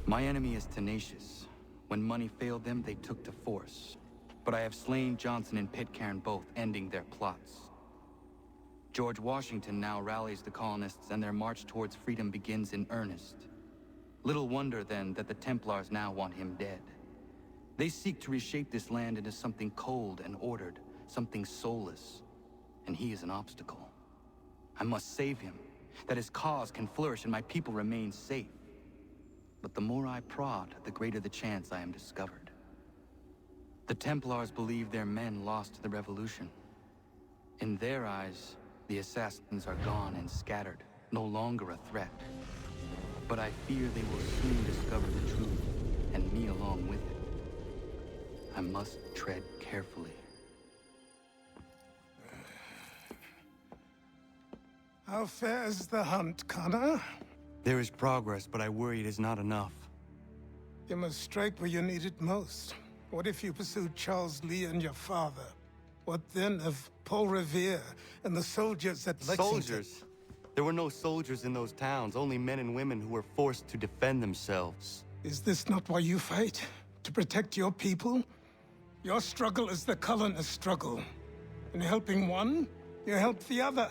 My enemy is tenacious. When money failed them, they took to force. But I have slain Johnson and Pitcairn both, ending their plots. George Washington now rallies the colonists and their march towards freedom begins in earnest. Little wonder, then, that the Templars now want him dead. They seek to reshape this land into something cold and ordered, something soulless. And he is an obstacle. I must save him, that his cause can flourish and my people remain safe. But the more I prod, the greater the chance I am discovered. The Templars believe their men lost the revolution. In their eyes, the assassins are gone and scattered, no longer a threat. But I fear they will soon discover the truth, and me along with it. I must tread carefully. How fares the hunt, Connor? There is progress, but I worry it is not enough. You must strike where you need it most. What if you pursued Charles Lee and your father? What then of Paul Revere and the soldiers at Lexington? Soldiers? There were no soldiers in those towns, only men and women who were forced to defend themselves. Is this not why you fight? To protect your people? Your struggle is the colonist struggle. In helping one, you help the other.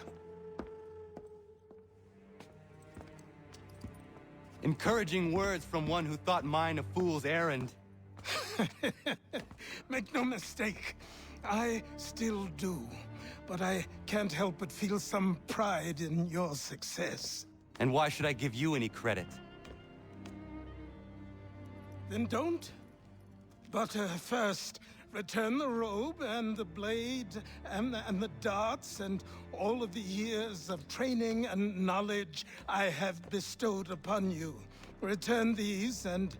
Encouraging words from one who thought mine a fool's errand. Make no mistake, I still do. But I can't help but feel some pride in your success. And why should I give you any credit? Then don't. But first, return the robe and the blade and the darts and all of the years of training and knowledge I have bestowed upon you. Return these, and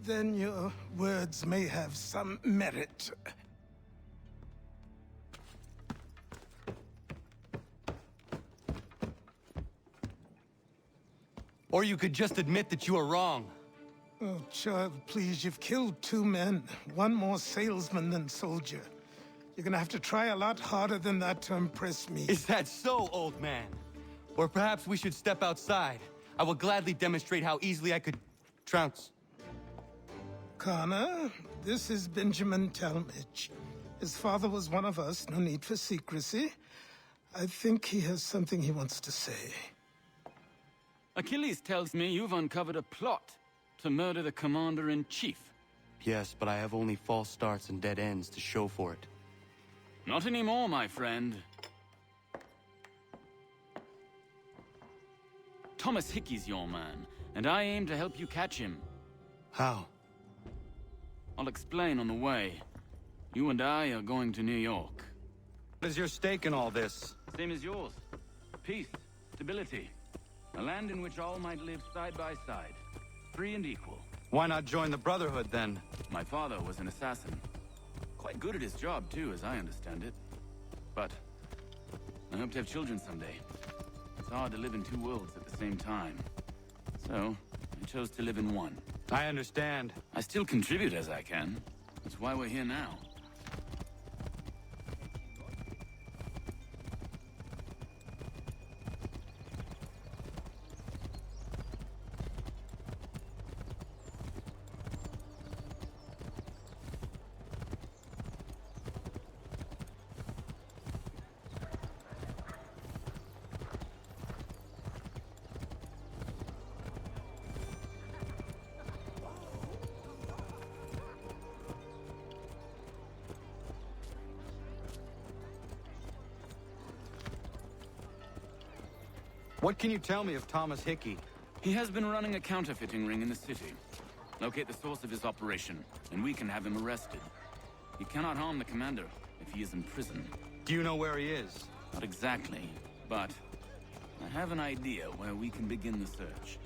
then your words may have some merit. Or you could just admit that you are wrong. Oh, child, please, you've killed 2 men. One more salesman than soldier. You're gonna have to try a lot harder than that to impress me. Is that so, old man? Or perhaps we should step outside. I will gladly demonstrate how easily I could trounce. Connor, this is Benjamin Talmadge. His father was one of us, no need for secrecy. I think he has something he wants to say. Achilles tells me you've uncovered a plot to murder the Commander-in-Chief. Yes, but I have only false starts and dead ends to show for it. Not anymore, my friend. Thomas Hickey's your man, and I aim to help you catch him. How? I'll explain on the way. You and I are going to New York. What is your stake in all this? Same as yours. Peace, stability. A land in which all might live side by side. Free and equal. Why not join the Brotherhood, then? My father was an assassin. Quite good at his job, too, as I understand it. But I hope to have children someday. It's hard to live in 2 worlds at the same time. So, I chose to live in one. I understand. I still contribute as I can. That's why we're here now. What can you tell me of Thomas Hickey? He has been running a counterfeiting ring in the city. Locate the source of his operation, and we can have him arrested. He cannot harm the commander if he is in prison. Do you know where he is? Not exactly, but I have an idea where we can begin the search.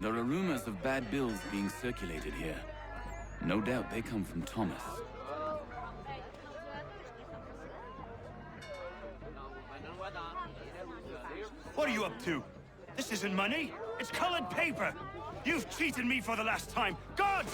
There are rumors of bad bills being circulated here. No doubt they come from Thomas. What are you up to? This isn't money. It's colored paper. You've cheated me for the last time. God!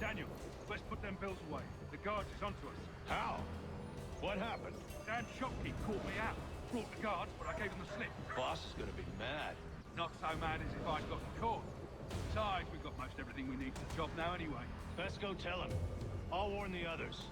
Daniel, let's put them bills away. The guards is onto us. How? What happened? Dan Shopkeep caught me out. Brought the guards, but I gave them the slip. Boss is gonna be mad. Not so mad as if I'd got caught. Besides, we've got most everything we need for the job now anyway. Let's go tell him. I'll warn the others.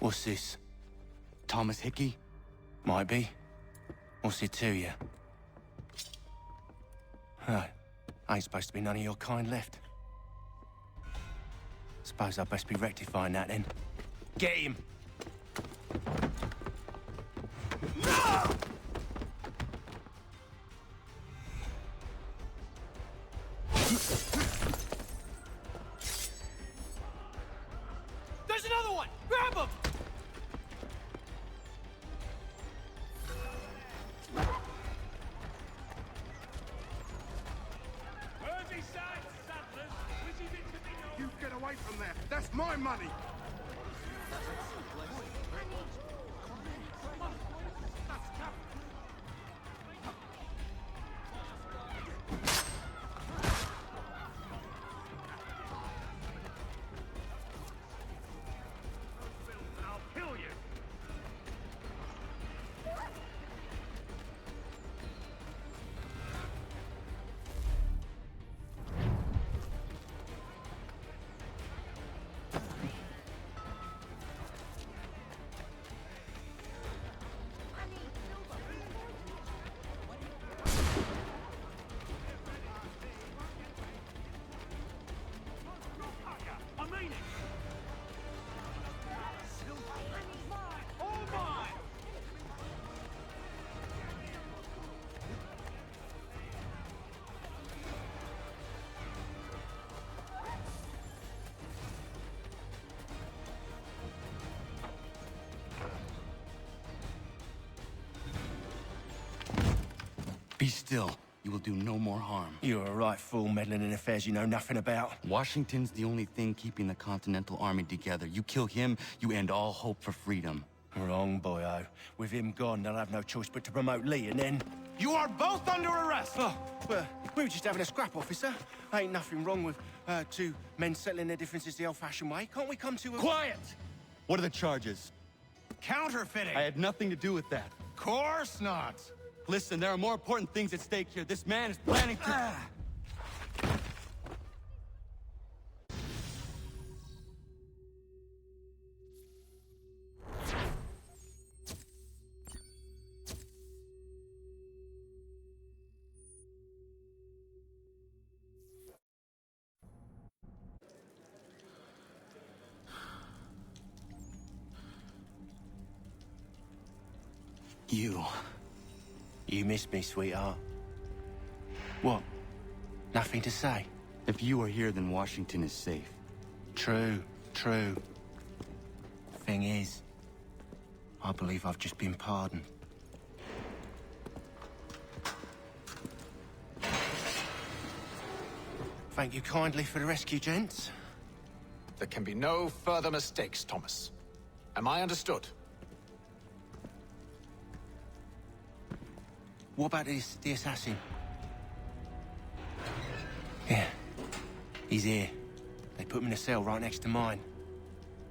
What's this? Thomas Hickey? Might be. What's it to you? Ain't supposed to be none of your kind left. Suppose I'd best be rectifying that then. Get him! There's another one! Grab him! You get away from there. That's my money. I'll kill you. I mean it. All mine. Be still. You will do no more harm. You're a right fool meddling in affairs you know nothing about. Washington's the only thing keeping the Continental Army together. You kill him, you end all hope for freedom. Wrong, boyo. With him gone, they'll have no choice but to promote Lee, and then... You are both under arrest. Oh, well, we were just having a scrap, officer. Ain't nothing wrong with two men settling their differences the old-fashioned way. Can't we come to a... Quiet! What are the charges? Counterfeiting. I had nothing to do with that. Course not. Listen, there are more important things at stake here. This man is planning to... You missed me, sweetheart. What? Nothing to say? If you are here, then Washington is safe. True. Thing is, I believe I've just been pardoned. Thank you kindly for the rescue, gents. There can be no further mistakes, Thomas. Am I understood? What about the assassin? Yeah, he's here. They put him in a cell right next to mine.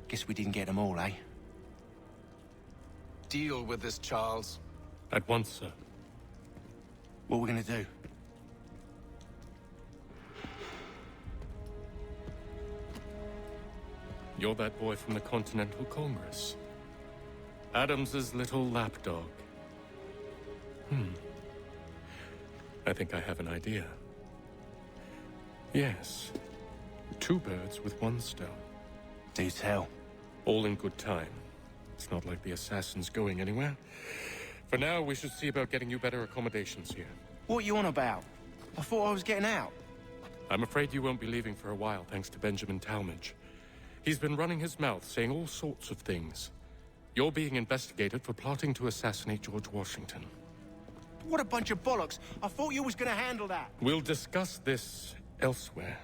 Guess we didn't get them all, eh? Deal with this, Charles. At once, sir. What we're gonna do? You're that boy from the Continental Congress. Adams's little lapdog. I think I have an idea. Yes. 2 birds with 1 stone. Do tell. All in good time. It's not like the assassin's going anywhere. For now, we should see about getting you better accommodations here. What you on about? I thought I was getting out. I'm afraid you won't be leaving for a while, thanks to Benjamin Talmadge. He's been running his mouth, saying all sorts of things. You're being investigated for plotting to assassinate George Washington. What a bunch of bollocks. I thought you was gonna handle that. We'll discuss this elsewhere.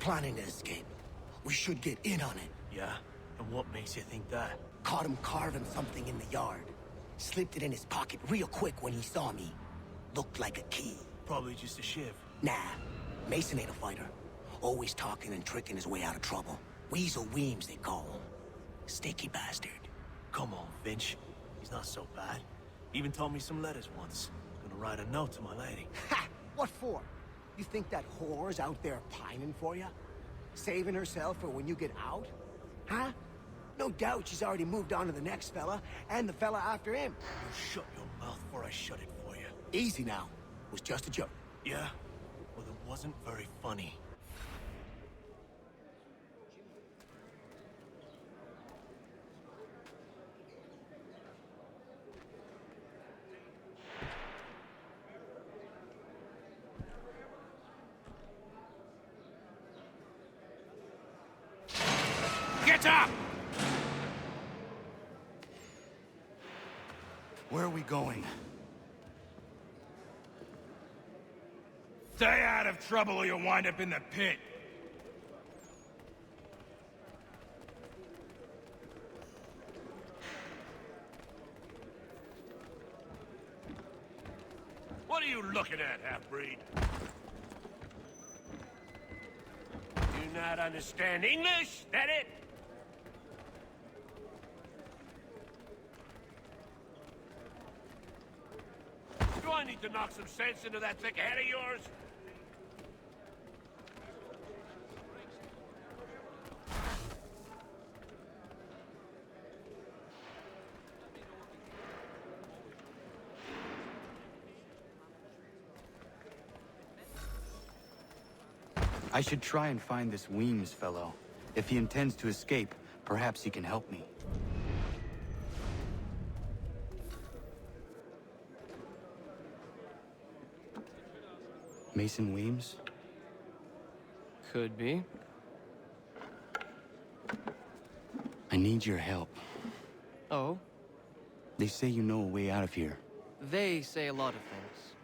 Planning to escape. We should get in on it. Yeah? And what makes you think that? Caught him carving something in the yard. Slipped it in his pocket real quick when he saw me. Looked like a key. Probably just a shiv. Nah, Mason ain't a fighter. Always talking and tricking his way out of trouble. Weasel Weems, they call him. Sticky bastard. Come on, Finch. He's not so bad. Even taught me some letters once. Gonna write a note to my lady. Ha! What for? You think that whore's out there pining for you? Saving herself for when you get out? Huh? No doubt she's already moved on to the next fella, and the fella after him. You shut your mouth before I shut it for you. Easy now. It was just a joke. Yeah? Well, it wasn't very funny. Get up! Where are we going? Stay out of trouble or you'll wind up in the pit. What are you looking at, half-breed? Do not understand English? That it? Do I need to knock some sense into that thick head of yours? I should try and find this Weems fellow. If he intends to escape, perhaps he can help me. Mason Weems? Could be. I need your help. Oh? They say you know a way out of here. They say a lot of things.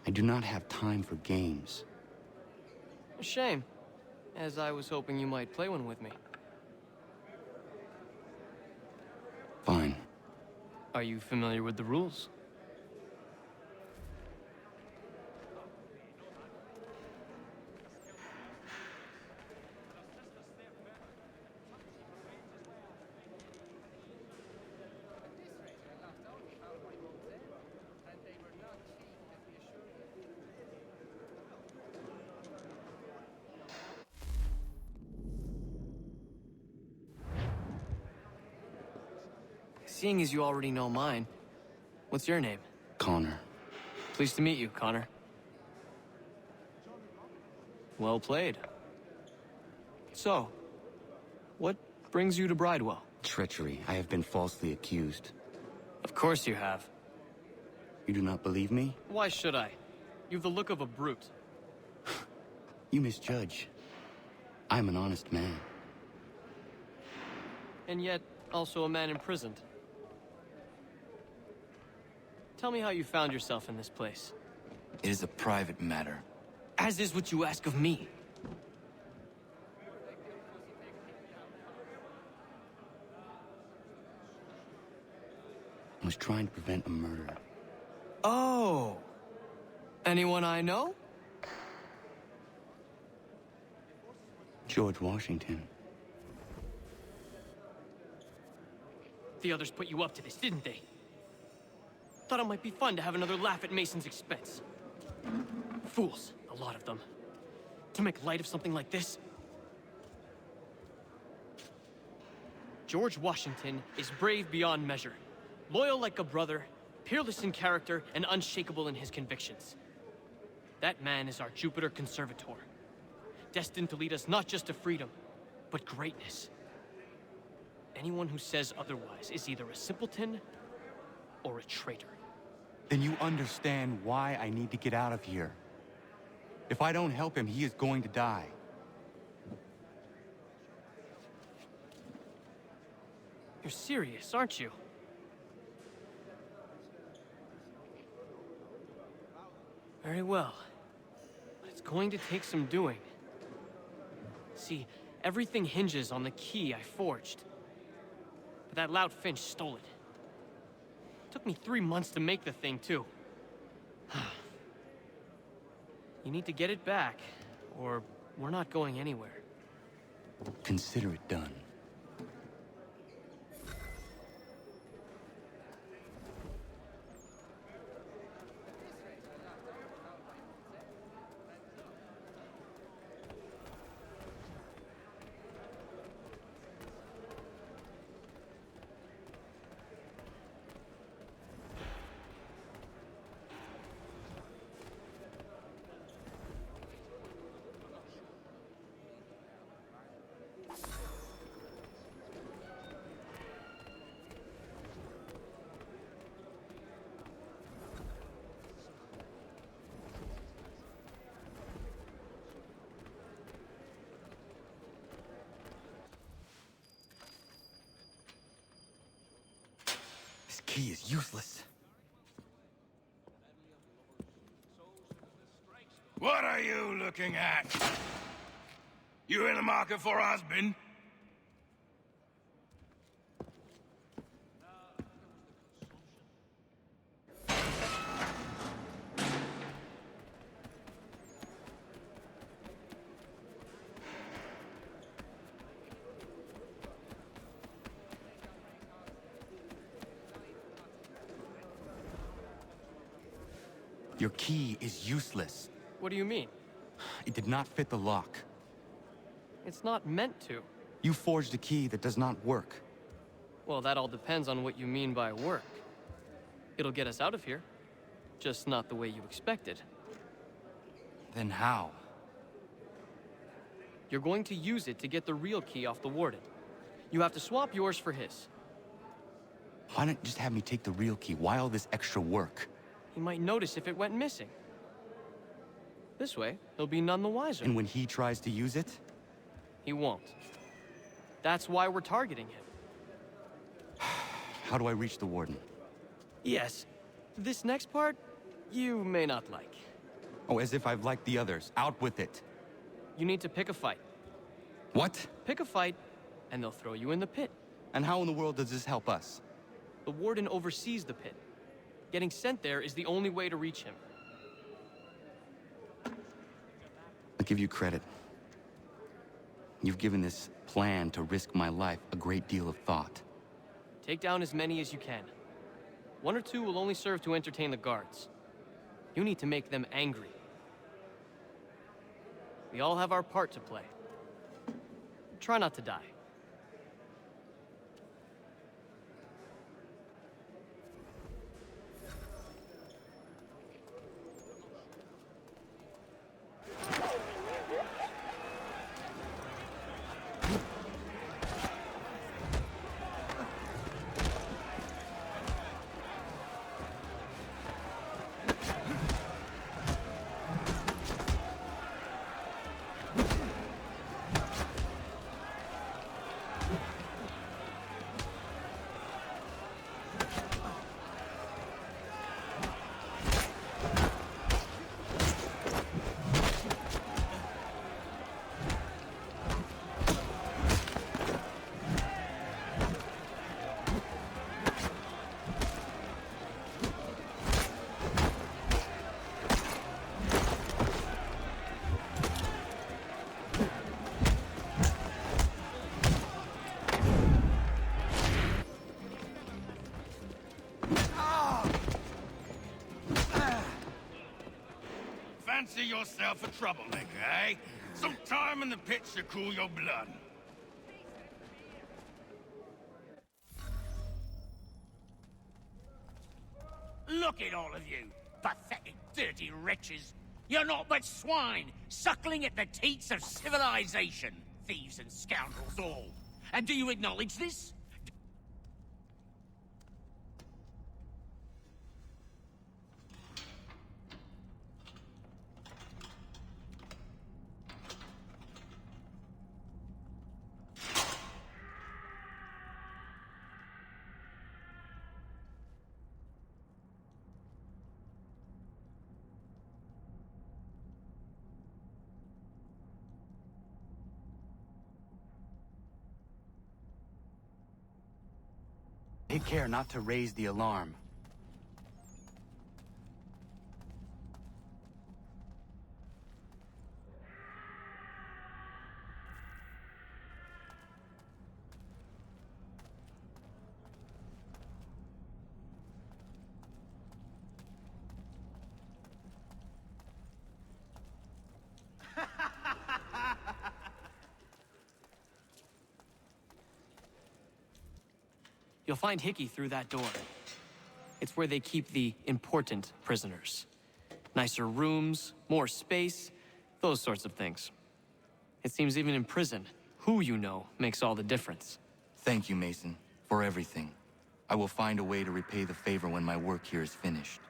I do not have time for games. A shame, as I was hoping you might play one with me. Fine. Are you familiar with the rules? Seeing as you already know mine, what's your name? Connor. Pleased to meet you, Connor. Well played. So, what brings you to Bridewell? Treachery. I have been falsely accused. Of course you have. You do not believe me? Why should I? You've the look of a brute. You misjudge. I'm an honest man. And yet, also a man imprisoned. Tell me how you found yourself in this place. It is a private matter. As is what you ask of me. I was trying to prevent a murder. Oh! Anyone I know? George Washington. The others put you up to this, didn't they? Thought it might be fun to have another laugh at Mason's expense. Fools, a lot of them. To make light of something like this. George Washington is brave beyond measure. Loyal like a brother, peerless in character, and unshakable in his convictions. That man is our Jupiter Conservator. Destined to lead us not just to freedom, but greatness. Anyone who says otherwise is either a simpleton or a traitor. Then you understand why I need to get out of here. If I don't help him, he is going to die. You're serious, aren't you? Very well. But it's going to take some doing. See, everything hinges on the key I forged. But that lout Finch stole it. Took me 3 months to make the thing, too. You need to get it back, or we're not going anywhere. Consider it done. This key is useless. What are you looking at? You in the market for a husband? Your key is useless. What do you mean? It did not fit the lock. It's not meant to. You forged a key that does not work. Well, that all depends on what you mean by work. It'll get us out of here. Just not the way you expected. Then how? You're going to use it to get the real key off the warden. You have to swap yours for his. Why not just have me take the real key? Why all this extra work? He might notice if it went missing. This way, he'll be none the wiser. And when he tries to use it? He won't. That's why we're targeting him. How do I reach the warden? Yes. This next part, you may not like. Oh, as if I've liked the others. Out with it. You need to pick a fight. What? Pick a fight, and they'll throw you in the pit. And how in the world does this help us? The warden oversees the pit. Getting sent there is the only way to reach him. I'll give you credit. You've given this plan to risk my life a great deal of thought. Take down as many as you can. 1 or 2 will only serve to entertain the guards. You need to make them angry. We all have our part to play. Try not to die. Fancy yourself a troublemaker, eh? Some time in the pit should cool your blood. Look at all of you, pathetic, dirty wretches. You're not but swine, suckling at the teats of civilization. Thieves and scoundrels all. And do you acknowledge this? Take care not to raise the alarm. You'll find Hickey through that door. It's where they keep the important prisoners. Nicer rooms, more space, those sorts of things. It seems even in prison, who you know makes all the difference. Thank you, Mason, for everything. I will find a way to repay the favor when my work here is finished.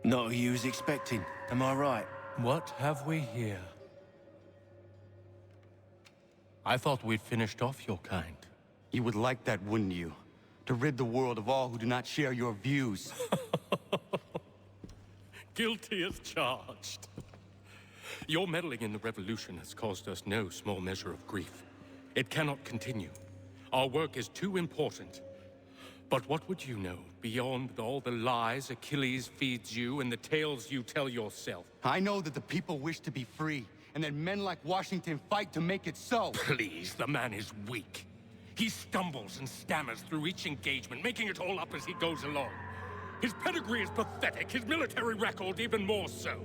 Not who you was expecting, am I right? What have we here? I thought we'd finished off your kind. You would like that, wouldn't you? To rid the world of all who do not share your views. Guilty as charged. Your meddling in the revolution has caused us no small measure of grief. It cannot continue. Our work is too important. But what would you know beyond all the lies Achilles feeds you and the tales you tell yourself? I know that the people wish to be free, and that men like Washington fight to make it so. Please, the man is weak. He stumbles and stammers through each engagement, making it all up as he goes along. His pedigree is pathetic, his military record even more so.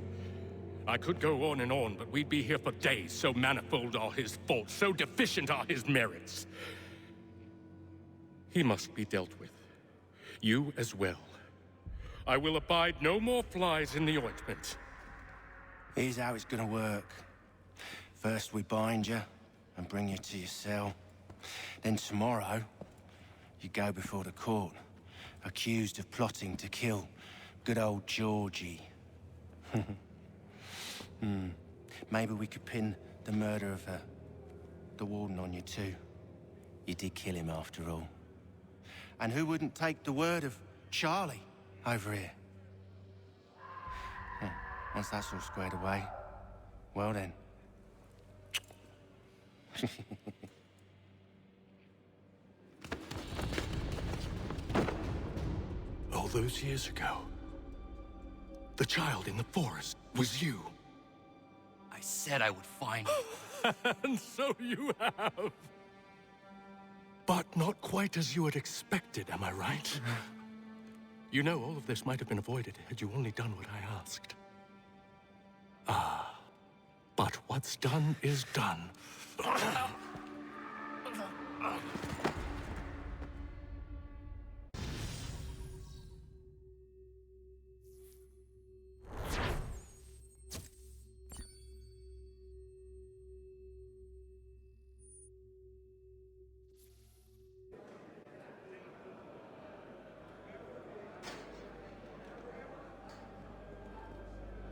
I could go on and on, but we'd be here for days, so manifold are his faults, so deficient are his merits. He must be dealt with. You as well. I will abide no more flies in the ointment. Here's how it's gonna work. First we bind you and bring you to your cell. Then tomorrow, you go before the court, accused of plotting to kill good old Georgie. Maybe we could pin the murder of the warden on you too. You did kill him after all. And who wouldn't take the word of Charlie over here? Once that's all squared away, well then. All those years ago, the child in the forest was you. I said I would find you. And so you have. But not quite as you had expected, am I right? You know, all of this might have been avoided had you only done what I asked. But what's done is done.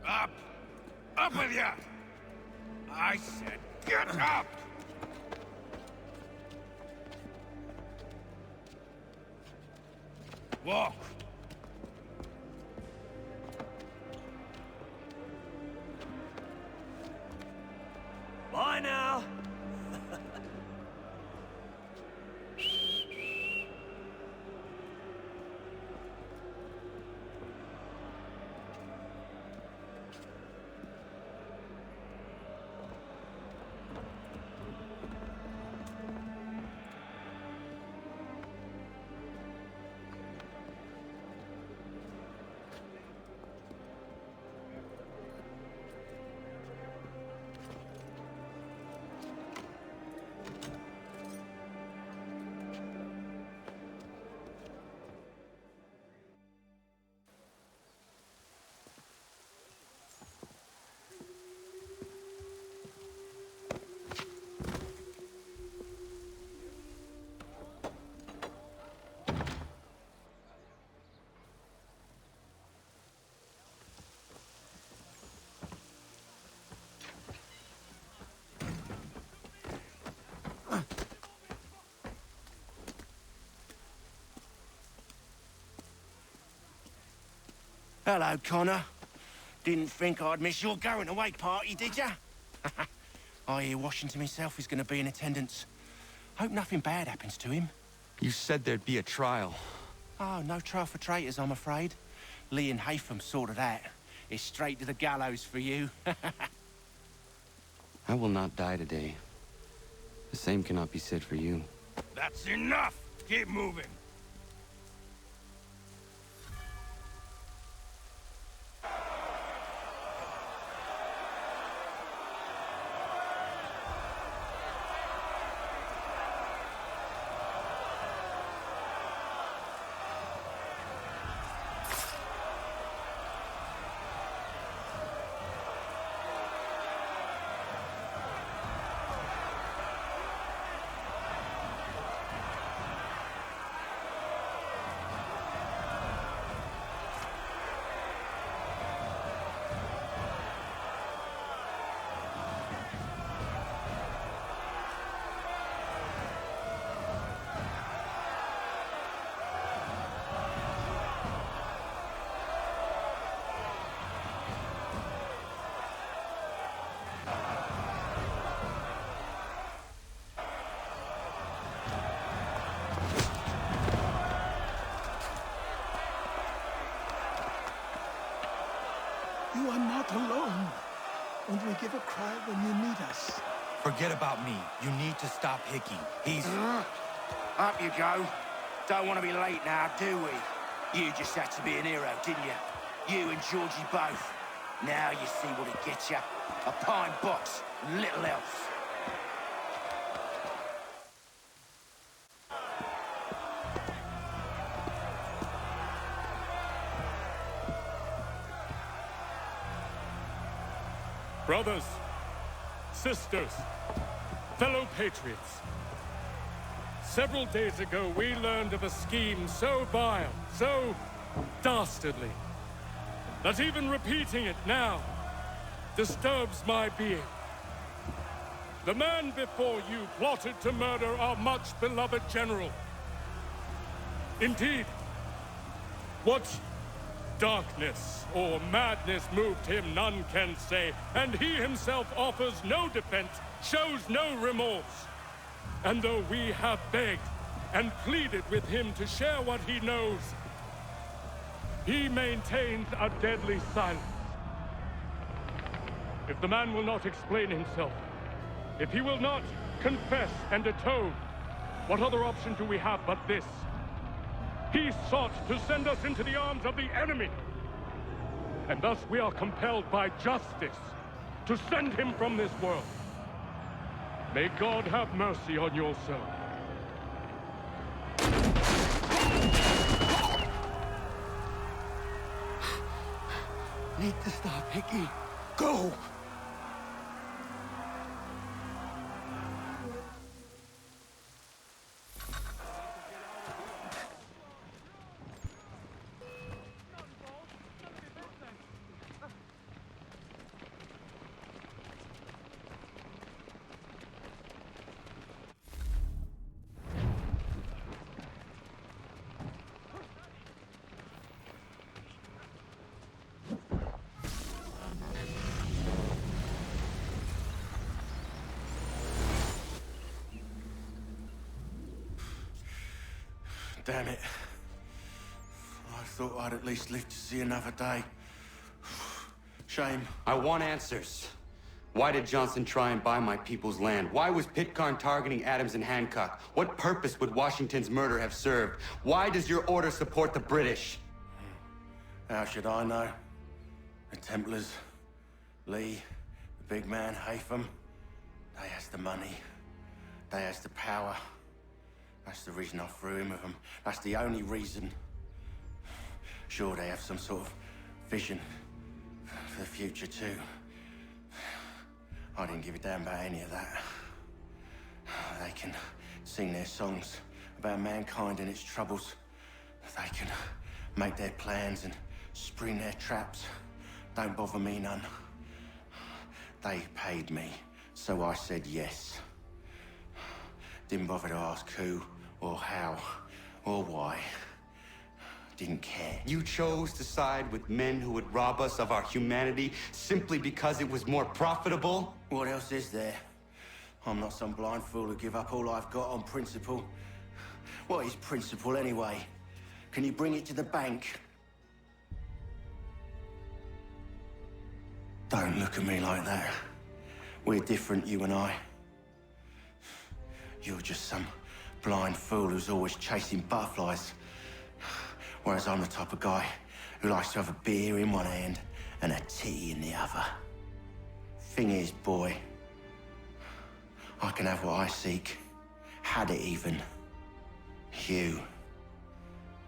Up! Up with you! I said get up! Walk! Bye now! Hello, Connor. Didn't think I'd miss your going-away party, did ya? I hear Washington himself is going to be in attendance. Hope nothing bad happens to him. You said there'd be a trial. Oh, no trial for traitors, I'm afraid. Lee and Haytham sorted that. It's straight to the gallows for you. I will not die today. The same cannot be said for you. That's enough! Keep moving! You are not alone. Only give a cry when you need us. Forget about me. You need to stop Hickey. He's... Up you go. Don't want to be late now, do we? You just had to be an hero, didn't you? You and Georgie both. Now you see what it gets you. A pine box, and little else. Brothers, sisters, fellow patriots. Several days ago, we learned of a scheme so vile, so dastardly, that even repeating it now disturbs my being. The man before you plotted to murder our much-beloved general. Indeed, what darkness or madness moved him, none can say, and he himself offers no defense, shows no remorse. And though we have begged and pleaded with him to share what he knows, he maintains a deadly silence. If the man will not explain himself, if he will not confess and atone, what other option do we have but this? He sought to send us into the arms of the enemy. And thus we are compelled by justice to send him from this world. May God have mercy on your soul. Need to stop, Hickey. Go! Damn it. I thought I'd at least live to see another day. Shame. I want answers. Why did Johnson try and buy my people's land? Why was Pitcairn targeting Adams and Hancock? What purpose would Washington's murder have served? Why does your order support the British? How should I know? The Templars, Lee, the big man, Haytham, they has the money. They has the power. That's the reason I threw in with them. That's the only reason. Sure, they have some sort of vision for the future, too. I didn't give a damn about any of that. They can sing their songs about mankind and its troubles. They can make their plans and spring their traps. Don't bother me none. They paid me, so I said yes. Didn't bother to ask who, or how, or why. didn't care. You chose to side with men who would rob us of our humanity simply because it was more profitable? What else is there? I'm not some blind fool who give up all I've got on principle. What is principle anyway? Can you bring it to the bank? Don't look at me like that. We're different, you and I. You're just some blind fool who's always chasing butterflies. Whereas I'm the type of guy who likes to have a beer in one hand and a tea in the other. Thing is, boy, I can have what I seek. Had it even.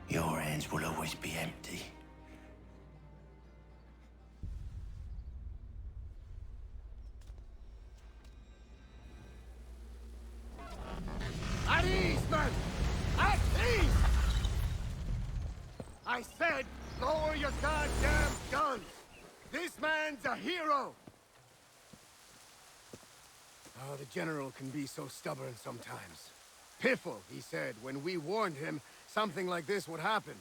Your hands will always be empty. At ease, men! At ease! I said, lower your goddamn guns! This man's a hero! Oh, the General can be so stubborn sometimes. Piffle, he said, when we warned him something like this would happen.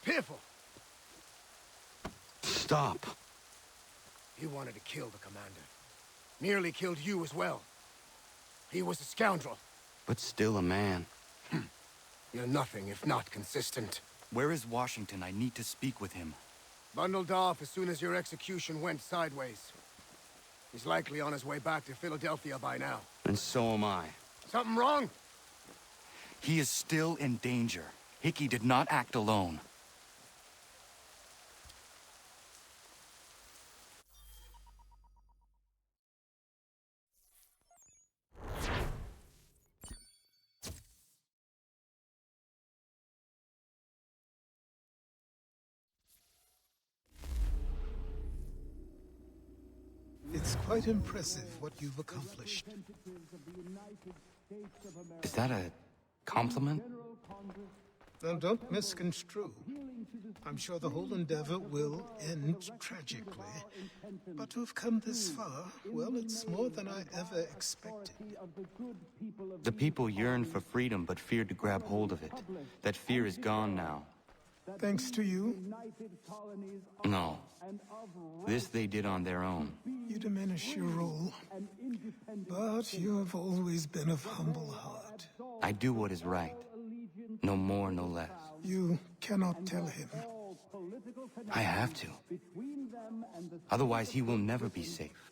Piffle! Stop. He wanted to kill the commander. Nearly killed you as well. He was a scoundrel. But still a man. You're nothing if not consistent. Where is Washington? I need to speak with him. Bundled off as soon as your execution went sideways. He's likely on his way back to Philadelphia by now. And so am I. Something wrong? He is still in danger. Hickey did not act alone. It's quite impressive what you've accomplished. Is that a compliment? Now, don't misconstrue. I'm sure the whole endeavor will end tragically. But to have come this far, well, it's more than I ever expected. The people yearned for freedom but feared to grab hold of it. That fear is gone now. Thanks to you? No. This they did on their own. You diminish your role. But you have always been of humble heart. I do what is right. No more, no less. You cannot tell him. I have to. Otherwise, he will never be safe.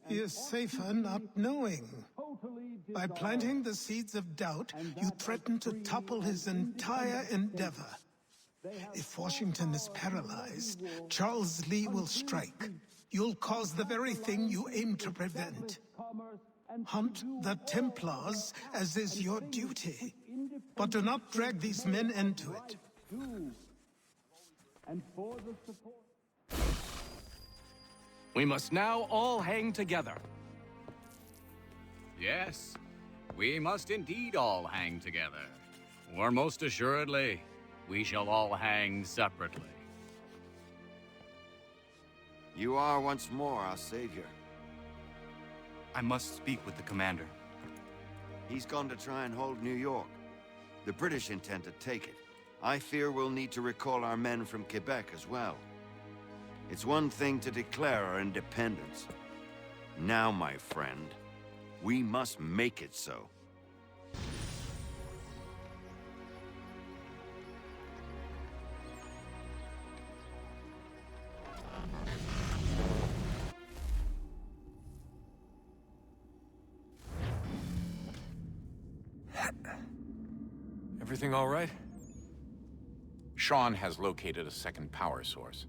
He is safer not knowing. By planting the seeds of doubt, you threaten to topple his entire endeavor. If Washington is paralyzed, Charles Lee will strike. You'll cause the very thing you aim to prevent. Hunt the Templars, as is your duty. But do not drag these men into it. We must now all hang together. Yes, we must indeed all hang together. Or most assuredly, we shall all hang separately. You are once more our savior. I must speak with the commander. He's gone to try and hold New York. The British intend to take it. I fear we'll need to recall our men from Quebec as well. It's one thing to declare our independence. Now, my friend, we must make it so. Everything all right? Sean has located a second power source.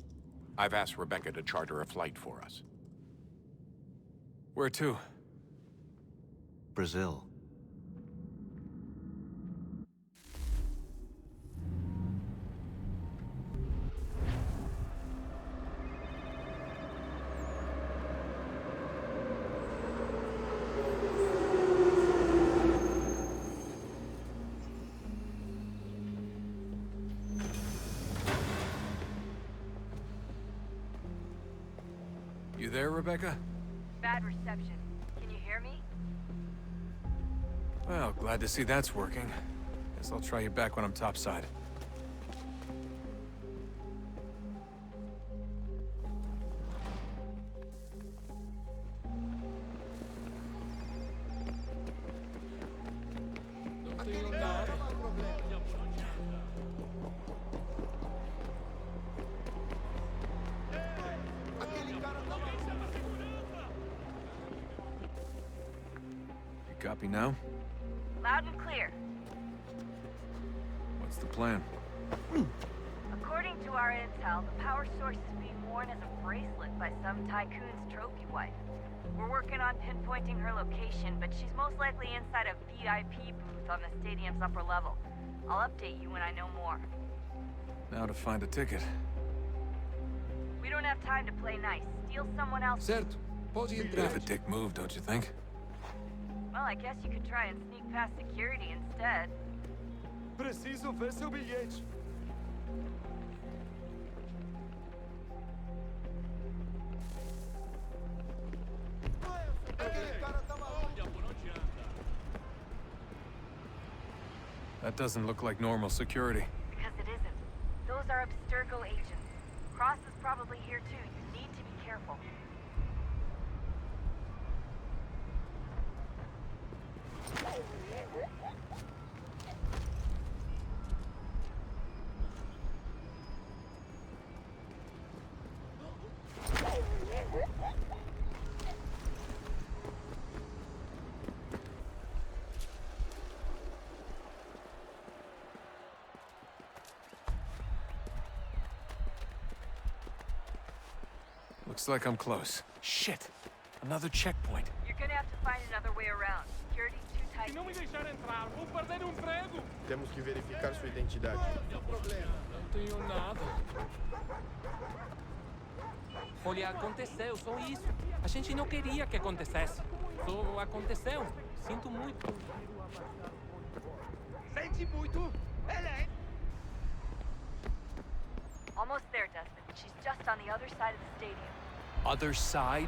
I've asked Rebecca to charter a flight for us. Where to? Brazil. You there, Rebecca? Bad reception. Can you hear me? Well, glad to see that's working. Guess I'll try you back when I'm topside. tenho nada. You copy now? Loud and clear. What's the plan? According to our intel, the power source is being worn as a bracelet by some tycoon's trophy wife. We're working on pinpointing her location, but she's most likely inside a VIP booth on the stadium's upper level. I'll update you when I know more. Now to find a ticket. We don't have time to play nice. Steal someone else. Certo. Bit of a dick move, don't you think? Well, I guess you could try and sneak past security instead. Preciso ver seu bilhete. That doesn't look like normal security. Because it isn't. Those are Abstergo agents. Cross is probably here too. You need to be careful. Looks like I'm close. Shit! Another checkpoint. You're gonna have to find another way around. Security's too tight. Se não me deixar entrar, vou perder o emprego. Temos que verificar sua identidade. Não tenho nada. Olha, aconteceu, só isso. A gente não queria que acontecesse. Só aconteceu. Sinto muito. Sente muito? Ela é... Almost there, Desmond. She's just on the other side of the stadium. Other side?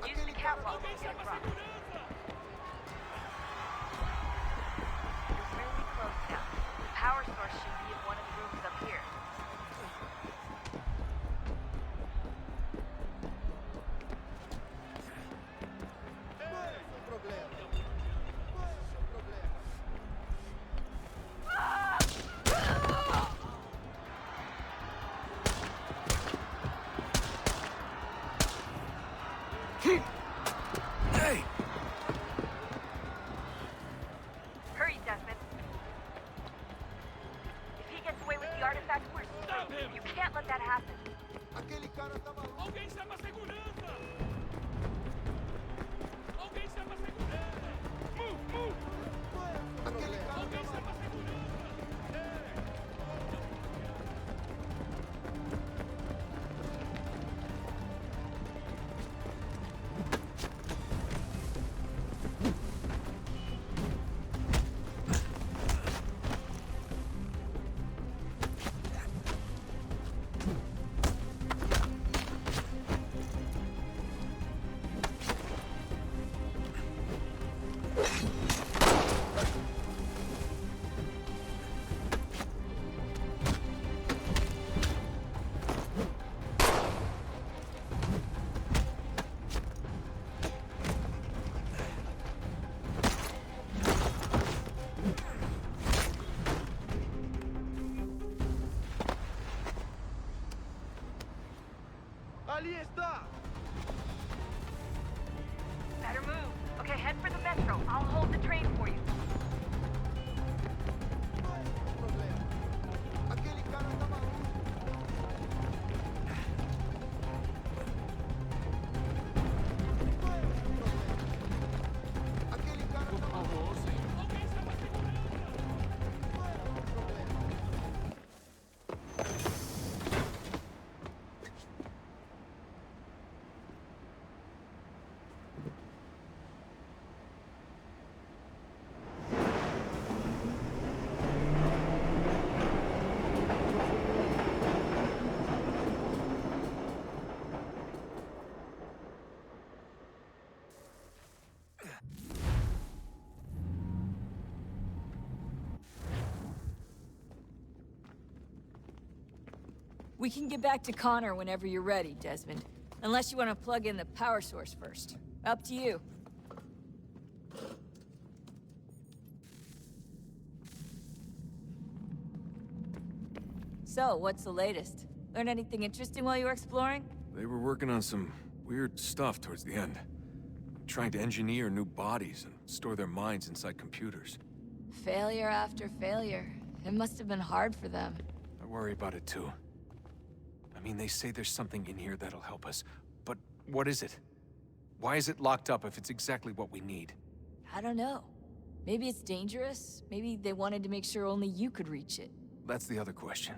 Use the catwalk to get across. You're really close now. The power source should be in one of the rooms up here. Hey! Hurry, Desmond. If he gets away with the artifact, we're screwed. You can't let that happen. Alguém chama a segurança! Alguém chama a segurança! Move, move! Alguém chama a segurança! Ali está! Better move. Okay, head for the metro. I'll hold the train for you. Aquele cara tá maluco! Aquele cara tá maluco! Por favor, senhor. Alguém chama a segurança! We can get back to Connor whenever you're ready, Desmond. Unless you want to plug in the power source first. Up to you. So, what's the latest? Learn anything interesting while you were exploring? They were working on some weird stuff towards the end. Trying to engineer new bodies and store their minds inside computers. Failure after failure. It must have been hard for them. I worry about it too. I mean, they say there's something in here that'll help us. But what is it? Why is it locked up if it's exactly what we need? I don't know. Maybe it's dangerous. Maybe they wanted to make sure only you could reach it. That's the other question.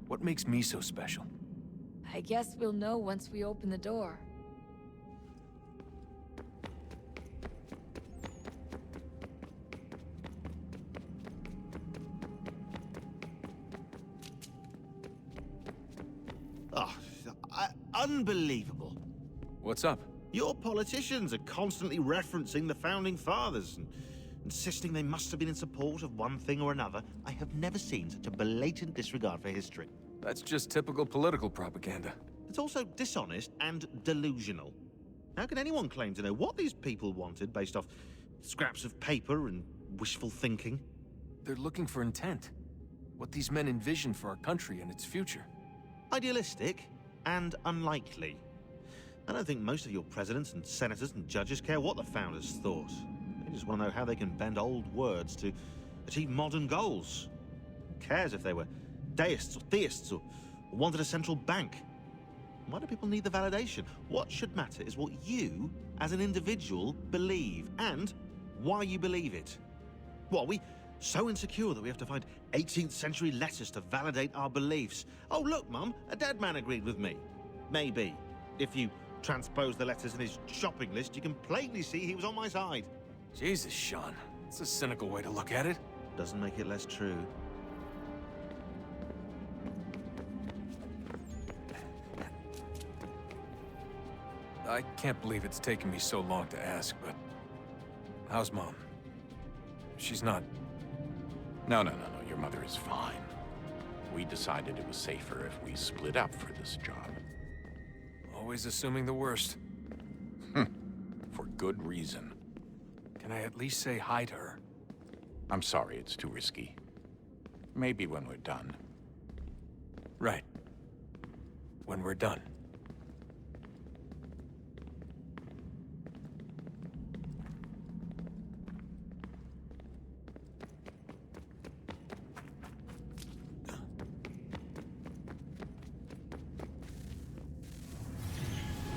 What makes me so special? I guess we'll know once we open the door. Oh, unbelievable. What's up? Your politicians are constantly referencing the Founding Fathers and insisting they must have been in support of one thing or another. I have never seen such a blatant disregard for history. That's just typical political propaganda. It's also dishonest and delusional. How can anyone claim to know what these people wanted based off scraps of paper and wishful thinking? They're looking for intent. What these men envision for our country and its future. Idealistic and unlikely. I don't think most of your presidents and senators and judges care what the founders thought. They just want to know how they can bend old words to achieve modern goals. Who cares if they were deists or theists or wanted a central bank? Why do people need the validation? What should matter is what you, as an individual, believe, and why you believe it. What, are we so insecure that we have to find 18th century letters to validate our beliefs? Oh, look, Mum, a dead man agreed with me. Maybe. If you transpose the letters in his shopping list, you can plainly see he was on my side. Jesus, Sean. It's a cynical way to look at it. Doesn't make it less true. I can't believe it's taken me so long to ask, but... how's Mom? She's not... No. Your mother is fine. We decided it was safer if we split up for this job. Always assuming the worst. For good reason. Can I at least say hi to her? I'm sorry, it's too risky. Maybe when we're done. Right. When we're done.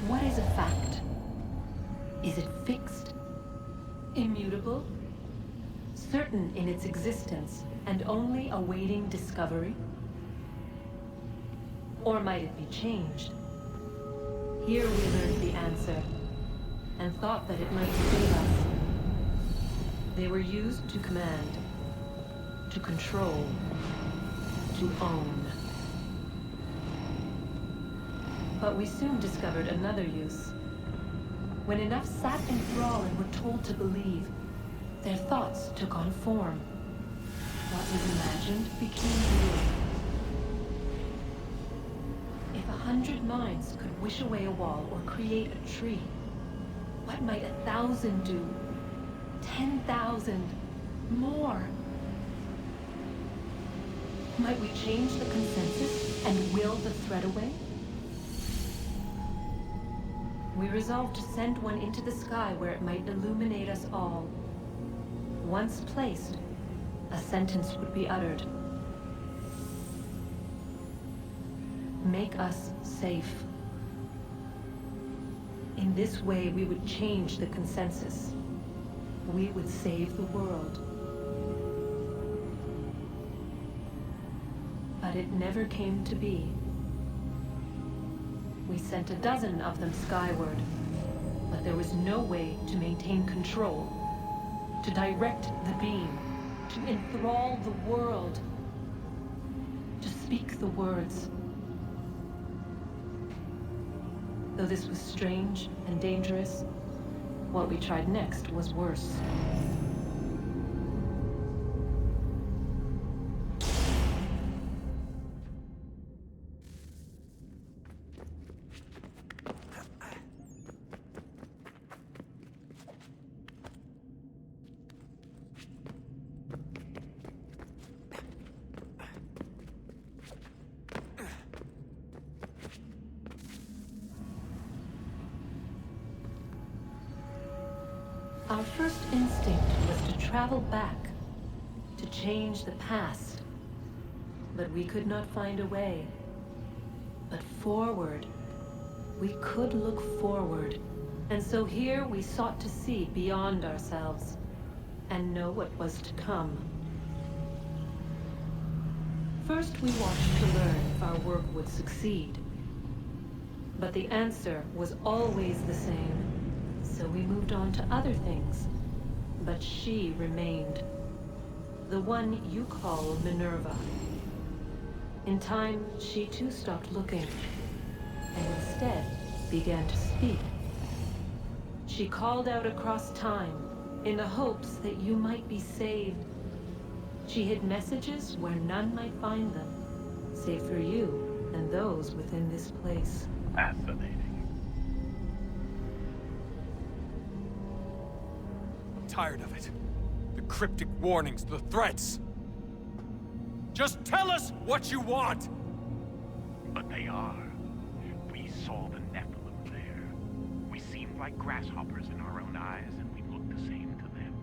What is a fact? Is it fixed? Immutable? Certain in its existence and only awaiting discovery? Or might it be changed? Here we learned the answer, and thought that it might save us. They were used to command, to control, to own. But we soon discovered another use. When enough sat in thrall and were told to believe, their thoughts took on form. What was imagined became real. If 100 minds could wish away a wall or create a tree, what might 1,000 do? 10,000? More? Might we change the consensus and will the thread away? We resolved to send one into the sky where it might illuminate us all. Once placed, a sentence would be uttered. Make us safe. In this way, we would change the consensus. We would save the world. But it never came to be. We sent a dozen of them skyward, but there was no way to maintain control, to direct the beam, to enthrall the world, to speak the words. Though this was strange and dangerous, what we tried next was worse. Our first instinct was to travel back, to change the past. But we could not find a way. But forward, we could look forward. And so here we sought to see beyond ourselves, and know what was to come. First, we watched to learn if our work would succeed. But the answer was always the same. So we moved on to other things. But she remained. The one you call Minerva. In time, she too stopped looking, and instead began to speak. She called out across time, in the hopes that you might be saved. She hid messages where none might find them, save for you and those within this place. Fascinating. I'm tired of it. The cryptic warnings, the threats. Just tell us what you want! But they are. We saw the Nephilim there. We seemed like grasshoppers in our own eyes, and we looked the same to them.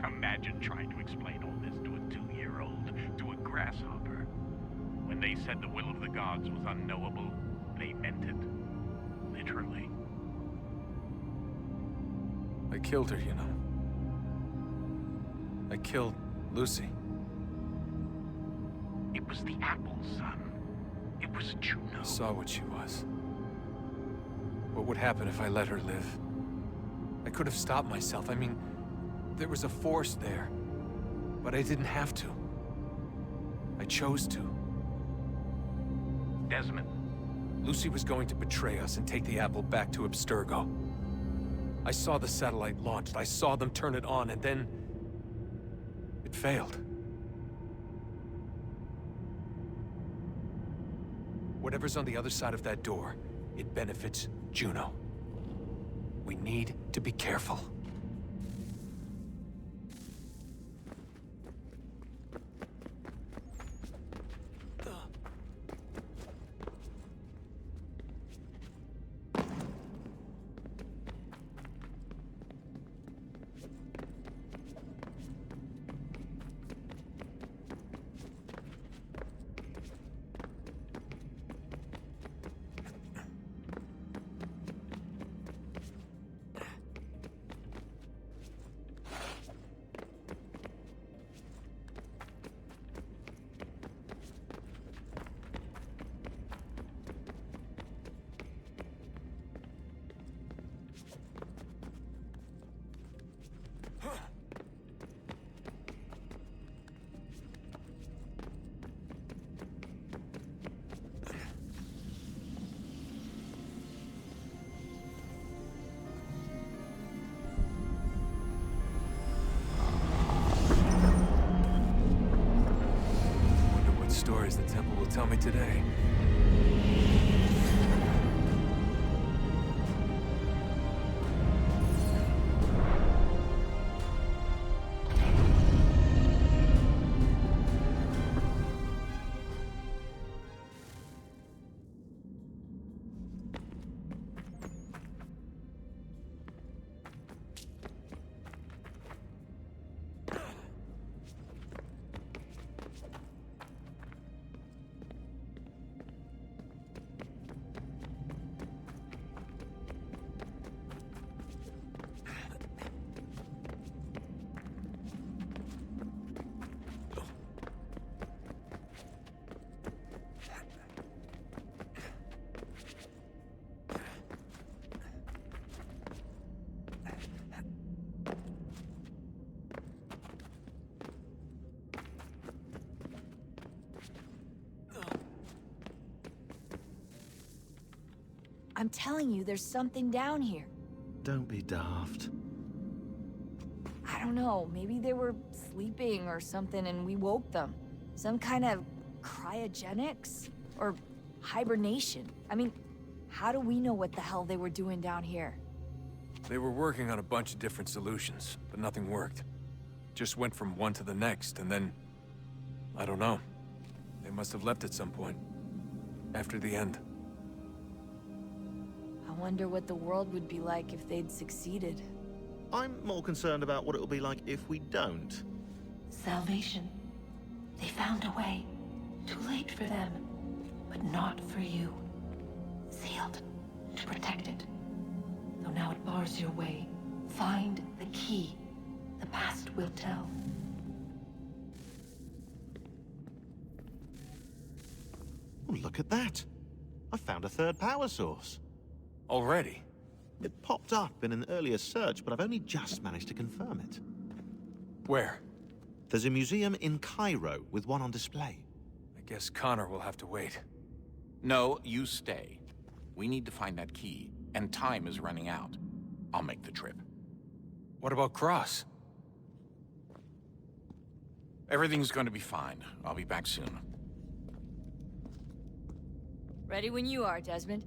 Imagine trying to explain all this to a 2-year-old, to a grasshopper. When they said the will of the gods was unknowable, they meant it. Literally. I killed her, you know. I killed Lucy. It was the apple, son. It was Juno. I saw what she was. What would happen if I let her live? I could have stopped myself. I mean, there was a force there. But I didn't have to. I chose to. Desmond. Lucy was going to betray us and take the apple back to Abstergo. I saw the satellite launched. I saw them turn it on, and then... it failed. Whatever's on the other side of that door, it benefits Juno. We need to be careful. Stories the temple will tell me today. I'm telling you, there's something down here. Don't be daft. I don't know, maybe they were sleeping or something and we woke them. Some kind of cryogenics? Or hibernation? I mean, how do we know what the hell they were doing down here? They were working on a bunch of different solutions, but nothing worked. Just went from one to the next, and then... I don't know. They must have left at some point. After the end. I wonder what the world would be like if they'd succeeded. I'm more concerned about what it'll be like if we don't. Salvation. They found a way. Too late for them, but not for you. Sealed to protect it. Though now it bars your way. Find the key. The past will tell. Oh, look at that. I found a third power source. Already? It popped up in an earlier search, but I've only just managed to confirm it. Where? There's a museum in Cairo with one on display. I guess Connor will have to wait. No, you stay. We need to find that key, and time is running out. I'll make the trip. What about Cross? Everything's going to be fine. I'll be back soon. Ready when you are, Desmond.